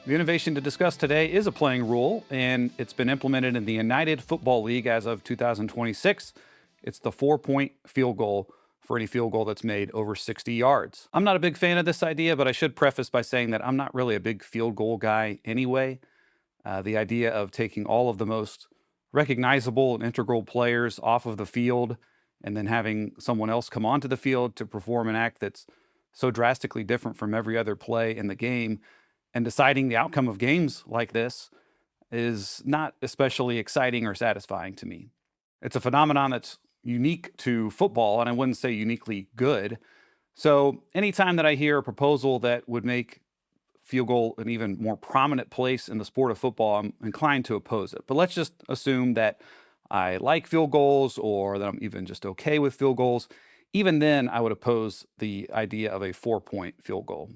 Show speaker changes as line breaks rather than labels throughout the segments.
The innovation to discuss today is a playing rule, and it's been implemented in the United Football League as of 2026. It's the 4-point field goal for any field goal that's made over 60 yards. I'm not a big fan of this idea, but I should preface by saying that I'm not really a big field goal guy anyway. The idea of taking all of the most recognizable and integral players off of the field and then having someone else come onto the field to perform an act that's so drastically different from every other play in the game and deciding the outcome of games like this is not especially exciting or satisfying to me. It's a phenomenon that's unique to football, and I wouldn't say uniquely good. So, anytime that I hear a proposal that would make field goal an even more prominent place in the sport of football, I'm inclined to oppose it. But let's just assume that I like field goals or that I'm even just okay with field goals. Even then, I would oppose the idea of a 4-point field goal.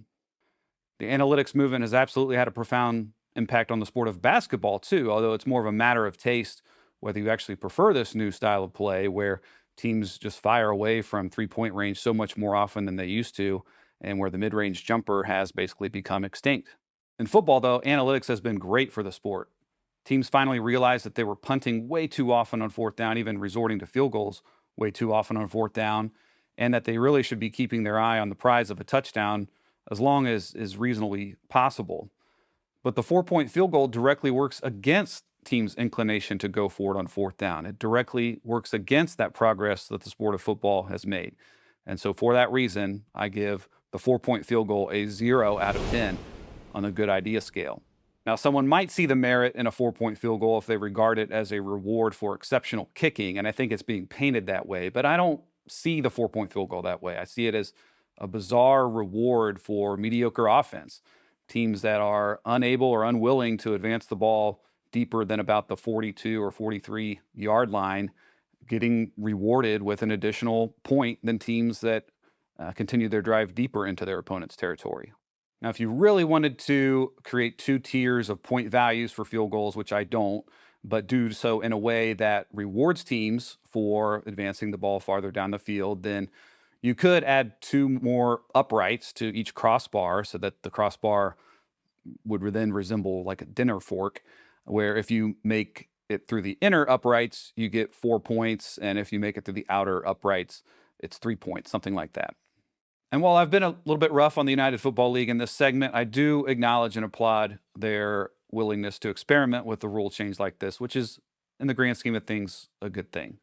The analytics movement has absolutely had a profound impact on the sport of basketball, too, although it's more of a matter of taste whether you actually prefer this new style of play where teams just fire away from 3-point range so much more often than they used to, and where the mid range jumper has basically become extinct. In football, though, analytics has been great for the sport. Teams finally realized that they were punting way too often on fourth down, even resorting to field goals way too often on fourth down, and that they really should be keeping their eye on the prize of a touchdown as long as is reasonably possible. But the 4-point field goal directly works against teams' inclination to go forward on fourth down. It directly works against that progress that the sport of football has made. And so, for that reason, I give the 4-point field goal a 0 out of 10 on the good idea scale. Now, someone might see the merit in a 4-point field goal if they regard it as a reward for exceptional kicking, and I think it's being painted that way, but I don't see the 4-point field goal that way. I see it as a bizarre reward for mediocre offense. Teams that are unable or unwilling to advance the ball deeper than about the 42 or 43 yard line, getting rewarded with an additional point than teams that continue their drive deeper into their opponent's territory. Now, if you really wanted to create two tiers of point values for field goals, which I don't, but do so in a way that rewards teams for advancing the ball farther down the field, then you could add two more uprights to each crossbar so that the crossbar would then resemble like a dinner fork, where if you make it through the inner uprights, you get 4 points. And if you make it through the outer uprights, it's 3 points, something like that. And while I've been a little bit rough on the United Football League in this segment, I do acknowledge and applaud their willingness to experiment with a rule change like this, which is, in the grand scheme of things, a good thing.